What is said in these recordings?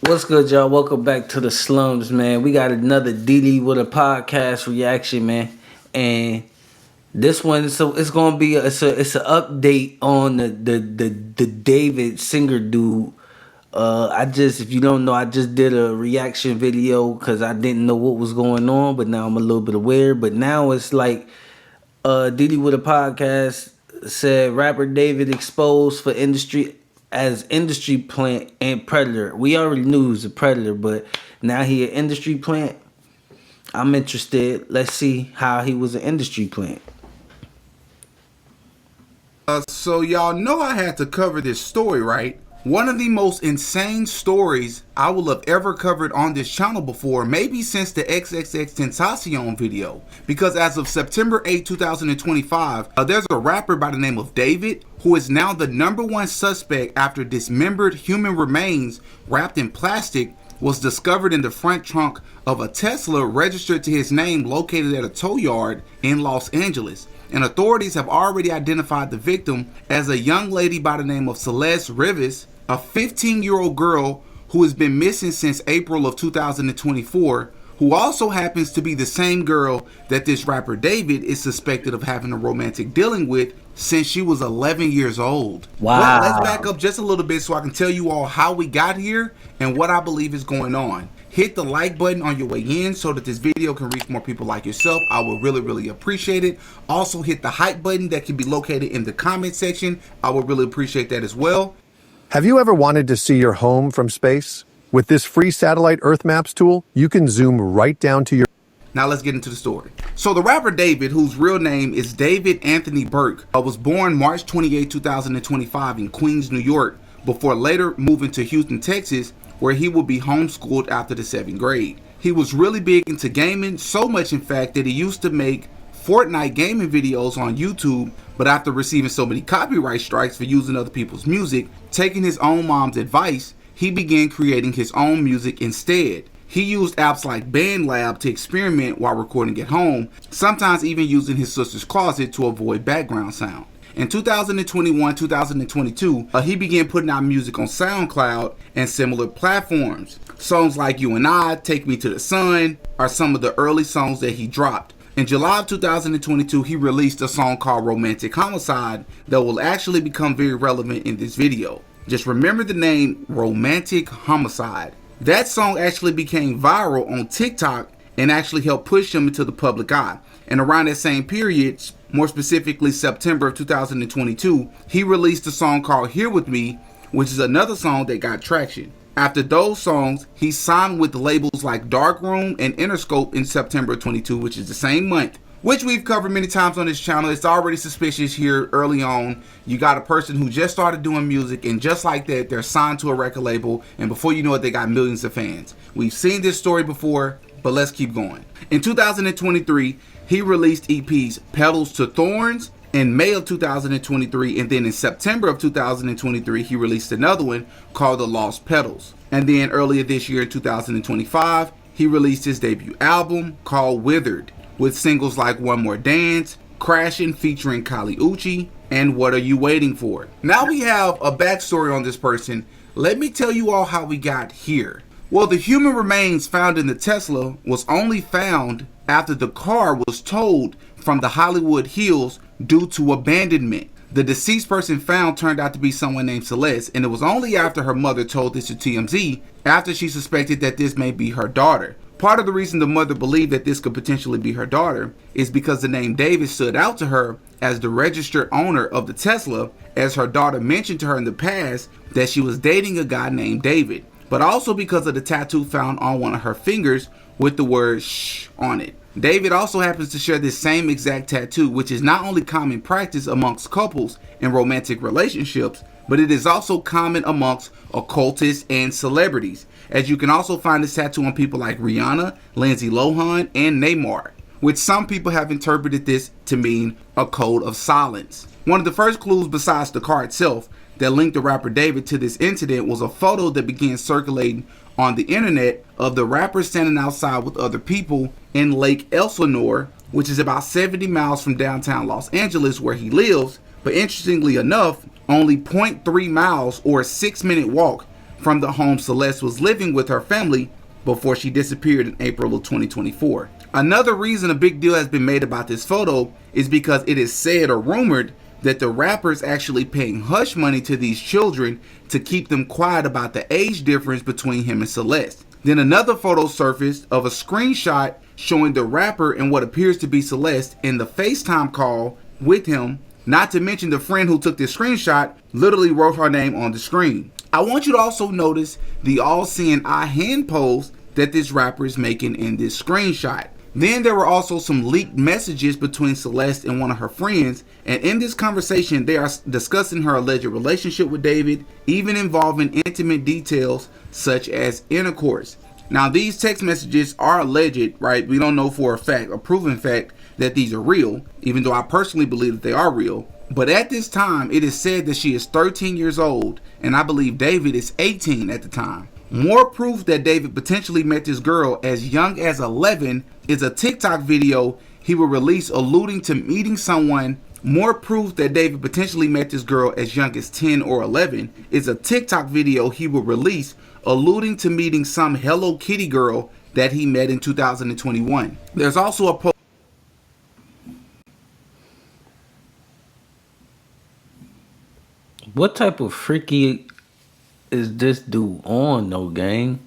What's good, y'all? Welcome back to the slums, man. We got another DD with a podcast reaction, man. And this one, so it's gonna be it's an update on the David Singer dude. I just, if you don't know, I just did a reaction video because I didn't know what was going on, but now I'm a little bit aware. But now it's like Diddy with a podcast said rapper David exposed for industry as industry plant and predator. We already knew he was a predator, but now he an industry plant. I'm interested. Let's see how he was an industry plant. So y'all know I had to cover this story, right? One of the most insane stories I will have ever covered on this channel before, maybe since the XXXTentacion video. Because as of September 8, 2025, there's a rapper by the name of David who is now the #1 suspect after dismembered human remains wrapped in plastic was discovered in the front trunk of a Tesla registered to his name located at a tow yard in Los Angeles. And authorities have already identified the victim as a young lady by the name of Celeste Rivas, a 15-year-old girl who has been missing since April of 2024, who also happens to be the same girl that this rapper David is suspected of having a romantic dealing with since she was 11 years old. Wow. But let's back up just a little bit so I can tell you all how we got here and what I believe is going on. Hit the like button on your way in so that this video can reach more people like yourself. I would really appreciate it. Also hit the hype button that can be located in the comment section. I would really appreciate that as well. Have you ever wanted to see your home from space? With this free satellite Earth Maps tool, you can zoom right down to your... Now let's get into the story. So the rapper David, whose real name is David Anthony Burke, was born March 28, 2025 in Queens, New York, before later moving to Houston, Texas, where he would be homeschooled after the 7th grade. He was really big into gaming, so much in fact that he used to make Fortnite gaming videos on YouTube, but after receiving so many copyright strikes for using other people's music, taking his own mom's advice, he began creating his own music instead. He used apps like BandLab to experiment while recording at home, sometimes even using his sister's closet to avoid background sound. In 2021-2022, he began putting out music on SoundCloud and similar platforms. Songs like You and I, Take Me to the Sun are some of the early songs that he dropped. In July of 2022, he released a song called Romantic Homicide that will actually become very relevant in this video. Just remember the name Romantic Homicide. That song actually became viral on TikTok and actually helped push him into the public eye. And around that same period, more specifically September of 2022, he released a song called Here With Me, which is another song that got traction. After those songs, he signed with labels like Darkroom and Interscope in September 22, which is the same month, which we've covered many times on this channel. It's already suspicious here early on. You got a person who just started doing music, and just like that, they're signed to a record label, and before you know it, they got millions of fans. We've seen this story before, but let's keep going. In 2023, he released EPs Petals to Thorns in May of 2023, and then in September of 2023, he released another one called The Lost Petals. And then earlier this year, in 2025, he released his debut album called Withered, with singles like One More Dance, Crashin' featuring Kali Uchis, and What Are You Waiting For? Now we have a backstory on this person. Let me tell you all how we got here. Well, the human remains found in the Tesla was only found after the car was towed from the Hollywood Hills due to abandonment. The deceased person found turned out to be someone named Celeste, and it was only after her mother told this to TMZ after she suspected that this may be her daughter. Part of the reason the mother believed that this could potentially be her daughter is because the name David stood out to her as the registered owner of the Tesla, as her daughter mentioned to her in the past that she was dating a guy named David, but also because of the tattoo found on one of her fingers with the word "shh" on it. David also happens to share this same exact tattoo, which is not only common practice amongst couples in romantic relationships, but it is also common amongst occultists and celebrities, as you can also find this tattoo on people like Rihanna, Lindsay Lohan, and Neymar, which some people have interpreted this to mean a code of silence. One of the first clues besides the car itself that linked the rapper David to this incident was a photo that began circulating on the internet of the rapper standing outside with other people in Lake Elsinore, which is about 70 miles from downtown Los Angeles where he lives, but interestingly enough, only 0.3 miles or a 6-minute walk from the home Celeste was living with her family before she disappeared in April of 2024. Another reason a big deal has been made about this photo is because it is said or rumored that the rapper is actually paying hush money to these children to keep them quiet about the age difference between him and Celeste. Then another photo surfaced of a screenshot showing the rapper and what appears to be Celeste in the FaceTime call with him, not to mention the friend who took this screenshot literally wrote her name on the screen. I want you to also notice the all-seeing eye hand pose that this rapper is making in this screenshot. Then there were also some leaked messages between Celeste and one of her friends, and in this conversation they are discussing her alleged relationship with David, even involving intimate details such as intercourse. Now these text messages are alleged, right? We don't know for a fact, a proven fact, that these are real, even though I personally believe that they are real. But at this time, it is said that she is 13 years old, and I believe David is 18 at the time. More proof that David potentially met this girl as young as 11 is a TikTok video he will release alluding to meeting someone. More proof that David potentially met this girl as young as 10 or 11 is a TikTok video he will release alluding to meeting some Hello Kitty girl that he met in 2021. There's also a post. What type of freaky is this dude on, no gang?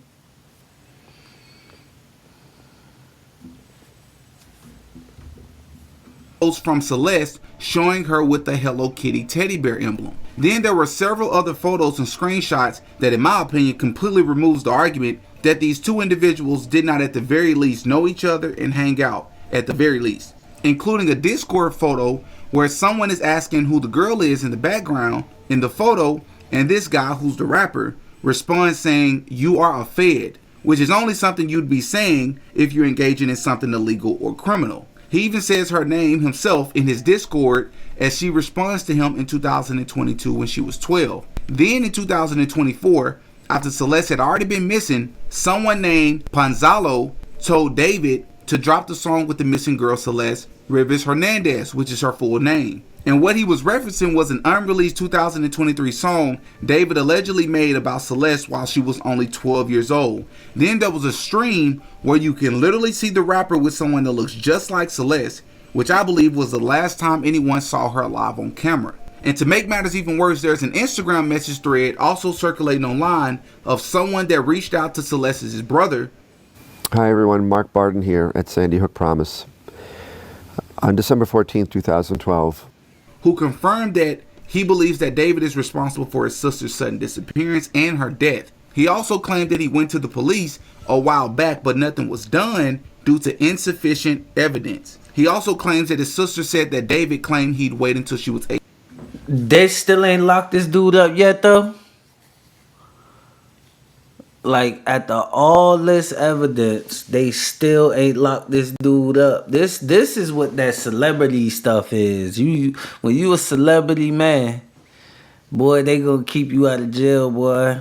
From Celeste showing her with the Hello Kitty teddy bear emblem. Then there were several other photos and screenshots that in my opinion completely removes the argument that these two individuals did not at the very least know each other and hang out at the very least, including a Discord photo where someone is asking who the girl is in the background in the photo, and this guy, who's the rapper, responds saying, "You are a fed," which is only something you'd be saying if you're engaging in something illegal or criminal. He even says her name himself in his Discord as she responds to him in 2022 when she was 12. Then in 2024, after Celeste had already been missing, someone named Panzalo told David to drop the song with the missing girl Celeste Rivas Hernandez, which is her full name. And what he was referencing was an unreleased 2023 song David allegedly made about Celeste while she was only 12 years old. Then there was a stream where you can literally see the rapper with someone that looks just like Celeste, which I believe was the last time anyone saw her live on camera. And to make matters even worse, there's an Instagram message thread also circulating online of someone that reached out to Celeste's brother. Hi everyone, Mark Barden here at Sandy Hook Promise. On December 14th, 2012, who confirmed that he believes that David is responsible for his sister's sudden disappearance and her death. He also claimed that he went to the police a while back, but nothing was done due to insufficient evidence. He also claims that his sister said that David claimed he'd wait until she was 8. They still ain't locked this dude up yet, though. Like, after all this evidence, they still ain't locked this dude up. This is what that celebrity stuff is. When you a celebrity, man, boy, they gonna keep you out of jail, boy.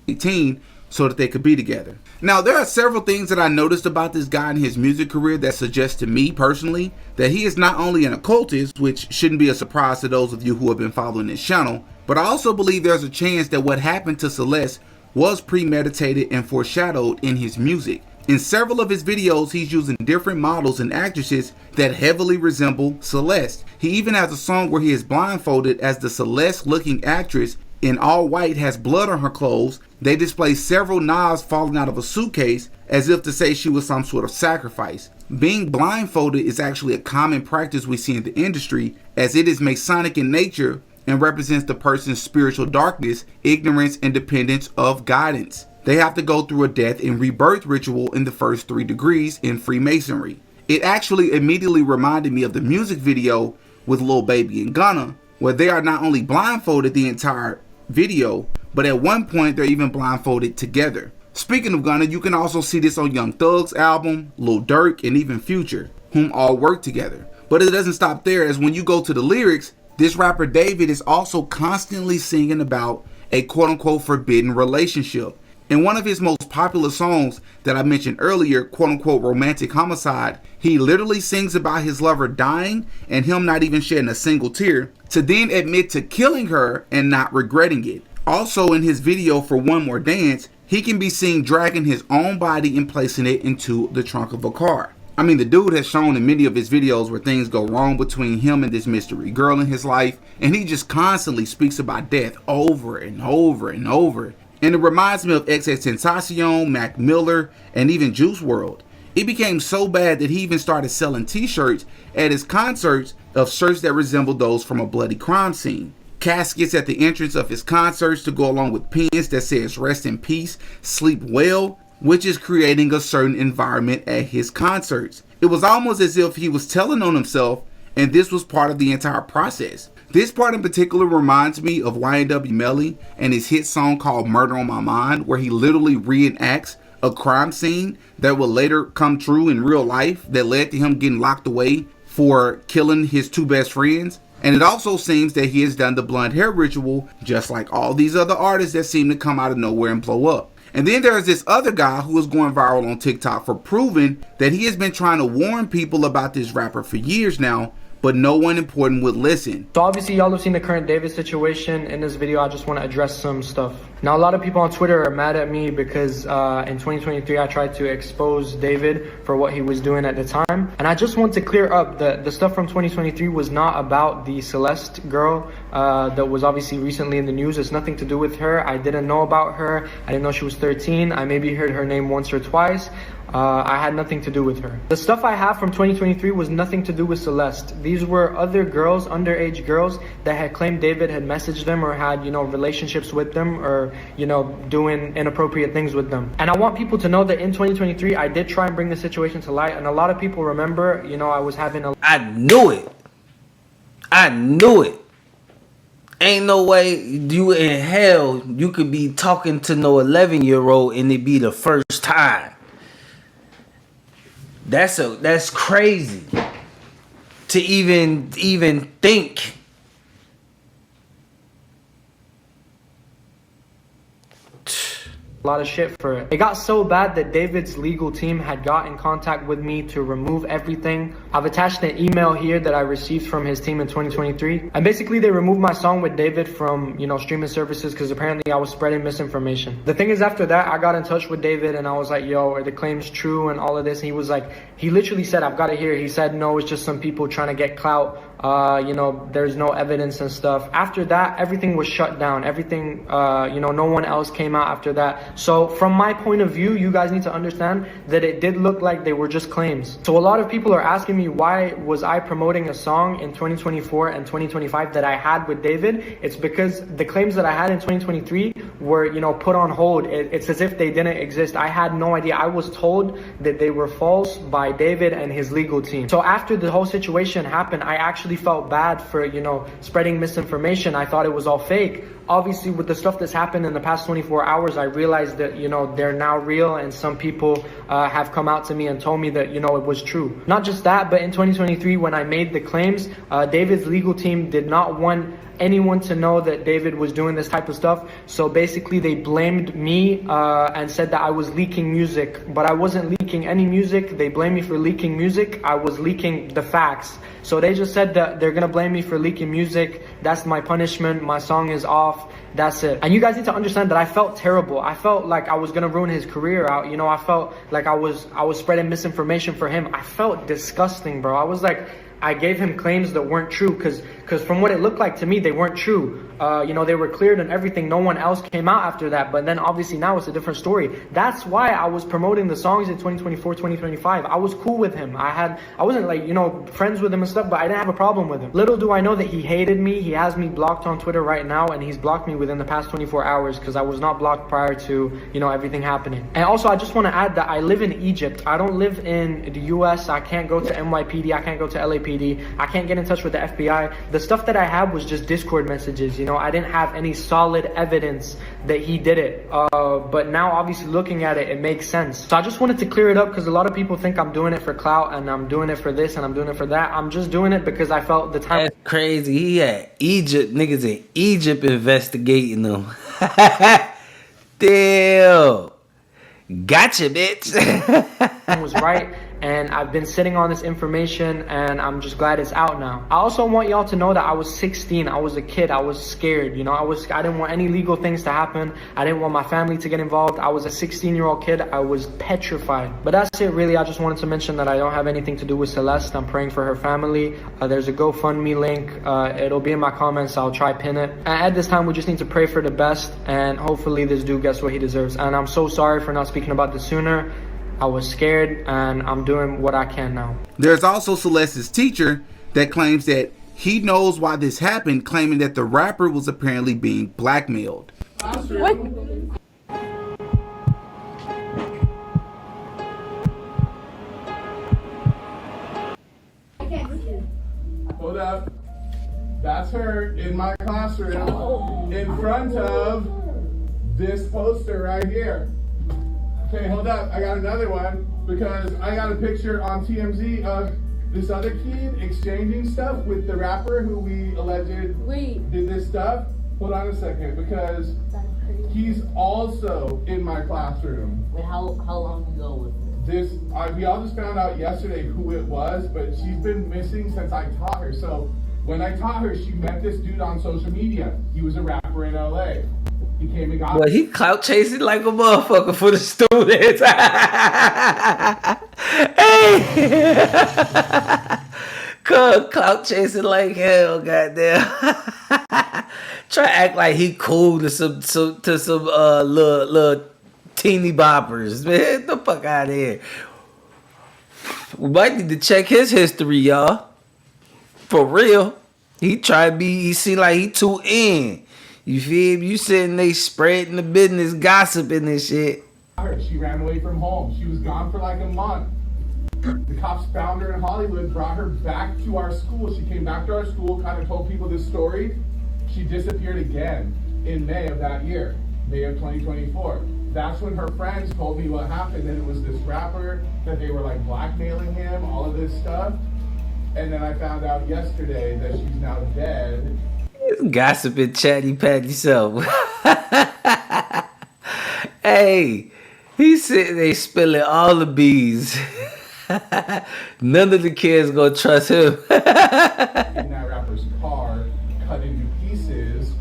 18 so that they could be together. Now, there are several things that I noticed about this guy in his music career that suggest to me personally that he is not only an occultist, which shouldn't be a surprise to those of you who have been following this channel, but I also believe there's a chance that what happened to Celeste was premeditated and foreshadowed in his music. In several of his videos, he's using different models and actresses that heavily resemble Celeste. He even has a song where he is blindfolded as the Celeste-looking actress in all white has blood on her clothes. They display several knives falling out of a suitcase as if to say she was some sort of sacrifice. Being blindfolded is actually a common practice we see in the industry, as it is Masonic in nature and represents the person's spiritual darkness, ignorance, and dependence of guidance. They have to go through a death and rebirth ritual in the first 3 degrees in Freemasonry. It actually immediately reminded me of the music video with Lil Baby and Gunna, where they are not only blindfolded the entire video, but at one point they're even blindfolded together. Speaking of Gunna, you can also see this on Young Thug's album, Lil Durk, and even Future, whom all work together. But it doesn't stop there, as when you go to the lyrics, this rapper David is also constantly singing about a quote-unquote forbidden relationship. In one of his most popular songs that I mentioned earlier, quote-unquote Romantic Homicide, he literally sings about his lover dying and him not even shedding a single tear, to then admit to killing her and not regretting it. Also, in his video for One More Dance, he can be seen dragging his own body and placing it into the trunk of a car. I mean, the dude has shown in many of his videos where things go wrong between him and this mystery girl in his life, and he just constantly speaks about death over and over and over. And it reminds me of XXXTentacion, Mac Miller, and even Juice WRLD. It became so bad that he even started selling t-shirts at his concerts of shirts that resembled those from a bloody crime scene. Caskets at the entrance of his concerts to go along with pins that says rest in peace, sleep well, which is creating a certain environment at his concerts. It was almost as if he was telling on himself, and this was part of the entire process. This part in particular reminds me of YNW Melly and his hit song called Murder on My Mind, where he literally reenacts a crime scene that will later come true in real life that led to him getting locked away for killing his two best friends. And it also seems that he has done the blonde hair ritual just like all these other artists that seem to come out of nowhere and blow up. And then there's this other guy who is going viral on TikTok for proving that he has been trying to warn people about this rapper for years now, but no one important would listen. So obviously y'all have seen the current David situation. In this video, I just want to address some stuff. Now, a lot of people on Twitter are mad at me because in 2023, I tried to expose David for what he was doing at the time. And I just want to clear up that the stuff from 2023 was not about the Celeste girl that was obviously recently in the news. It's nothing to do with her. I didn't know about her. I didn't know she was 13. I maybe heard her name once or twice. I had nothing to do with her. The stuff I have from 2023 was nothing to do with Celeste. These were other girls, underage girls, that had claimed David had messaged them or had, relationships with them or, doing inappropriate things with them. And I want people to know that in 2023, I did try and bring the situation to light. And a lot of people remember, I was having a... I knew it. I knew it. Ain't no way you in hell you could be talking to no 11-year-old and it be the first time. That's crazy to even think. A lot of shit for it. It got so bad that David's legal team had got in contact with me to remove everything. I've attached an email here that I received from his team in 2023. And basically they removed my song with David from, streaming services because apparently I was spreading misinformation. The thing is, after that, I got in touch with David and I was like, yo, are the claims true and all of this? And he was like, he literally said, I've got it here. He said, no, it's just some people trying to get clout. There's no evidence and stuff. After that, everything was shut down. Everything, no one else came out after that. So from my point of view, you guys need to understand that it did look like they were just claims. So a lot of people are asking me, why was I promoting a song in 2024 and 2025 that I had with David? It's because the claims that I had in 2023 were, put on hold. It's as if they didn't exist. I had no idea. I was told that they were false by David and his legal team. So after the whole situation happened, I actually felt bad for, spreading misinformation. I thought it was all fake. Obviously, with the stuff that's happened in the past 24 hours, I realized that, they're now real, and some people have come out to me and told me that, it was true. Not just that, but in 2023, when I made the claims, David's legal team did not want anyone to know that David was doing this type of stuff. So basically they blamed me and said that I was leaking music, but I wasn't leaking any music. They blamed me for leaking music. I was leaking the facts. So they just said that they're gonna blame me for leaking music. That's my punishment. My song is off. That's it. And you guys need to understand that I felt terrible. I felt like I was gonna ruin his career out. I felt like I was spreading misinformation for him. I felt disgusting, bro. I was like, I gave him claims that weren't true because from what it looked like to me, they weren't true. They were cleared and everything. No one else came out after that. But then obviously now it's a different story. That's why I was promoting the songs in 2024, 2025. I was cool with him. I wasn't like, friends with him and stuff, but I didn't have a problem with him. Little do I know that he hated me. He has me blocked on Twitter right now, and he's blocked me within the past 24 hours because I was not blocked prior to, everything happening. And also, I just want to add that I live in Egypt. I don't live in the US. I can't go to NYPD. I can't go to LAPD. I can't get in touch with the FBI. The stuff that I had was just Discord messages. I didn't have any solid evidence that he did it. But now, obviously, looking at it, it makes sense. So I just wanted to clear it up because a lot of people think I'm doing it for clout and I'm doing it for this and I'm doing it for that. I'm just doing it because I felt the time. That's crazy. He had Egypt, niggas in Egypt investigating them. Damn. Gotcha, bitch. Was right, and I've been sitting on this information, and I'm just glad it's out now. I also want y'all to know that I was 16. I was a kid. I was scared. You know, I didn't want any legal things to happen. I didn't want my family to get involved. I was a 16-year-old kid. I was petrified. But that's it, really. I just wanted to mention that I don't have anything to do with Celeste. I'm praying for her family. There's a GoFundMe link. It'll be in my comments. I'll try pin it. And at this time, we just need to pray for the best, and hopefully this dude gets what he deserves. And I'm so sorry for not speaking about this sooner. I was scared, and I'm doing what I can now. There's also Celeste's teacher that claims that he knows why this happened, claiming that the rapper was apparently being blackmailed. What? Hold up. That's her in my classroom in front of this poster right here. Okay, hold up. I got another one because I got a picture on TMZ of this other kid exchanging stuff with the rapper who we alleged did this stuff. Hold on a second, because he's also in my classroom. Wait, how long ago was This we all just found out yesterday who it was, but she's been missing since I taught her. So when I taught her, she met this dude on social media. He was a rapper in LA. He came and got Well, he clout chasing like a motherfucker for the students. Hey, clout chasing like hell, goddamn. Try to act like he cool to some little teeny boppers. Man, get the fuck out of here. We might need to check his history, y'all. For real. He seem like he too in. You feel me? You sitting there spreading the business, gossiping and shit. She ran away from home. She was gone for like a month. The cops found her in Hollywood, brought her back to our school. She came back to our school, kind of told people this story. She disappeared again in May of that year, May of 2024. That's when her friends told me what happened, that it was this rapper, that they were like blackmailing him, all of this stuff. And then I found out yesterday that she's now dead. Gossiping, chatty patty self. Hey, he's sitting there spilling all the bees. None of the kids gonna trust him. In that rapper's car, cut into pieces.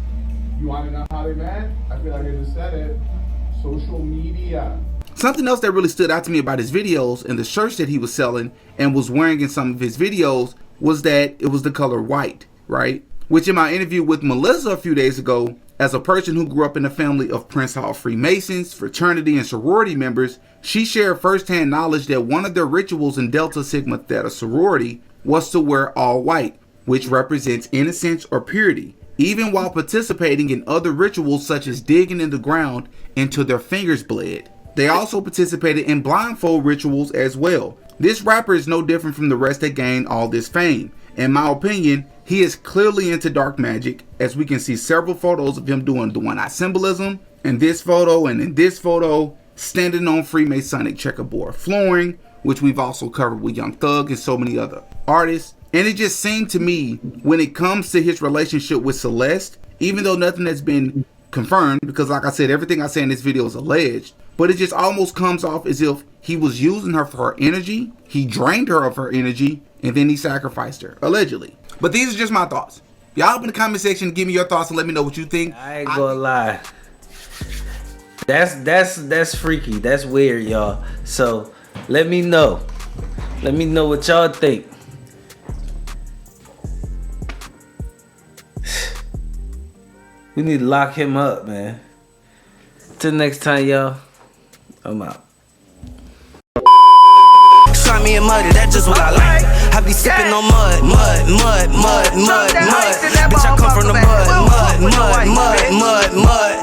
You want to know how they met? I feel like I just said it. Social media. Something else that really stood out to me about his videos and the shirts that he was selling and was wearing in some of his videos was that it was the color white, right? Which in my interview with Melissa a few days ago, as a person who grew up in a family of Prince Hall Freemasons, fraternity, and sorority members, she shared firsthand knowledge that one of their rituals in Delta Sigma Theta sorority was to wear all white, which represents innocence or purity, even while participating in other rituals such as digging in the ground until their fingers bled. They also participated in blindfold rituals as well. This rapper is no different from the rest that gained all this fame. In my opinion, he is clearly into dark magic, as we can see several photos of him doing the one-eye symbolism, in this photo and in this photo, standing on Freemasonic checkerboard flooring, which we've also covered with Young Thug and so many other artists. And it just seemed to me, when it comes to his relationship with Celeste, even though nothing has been confirmed, because like I said, everything I say in this video is alleged, but it just almost comes off as if he was using her for her energy, he drained her of her energy, and then he sacrificed her, allegedly. But these are just my thoughts. Y'all up in the comment section, give me your thoughts and let me know what you think. I ain't gonna lie. That's freaky. That's weird, y'all. So let me know. Let me know what y'all think. We need to lock him up, man. Till next time, y'all. I'm out. Try me and muddy, that's just what I like. I be sipping on mud. Bitch, I come from the mud.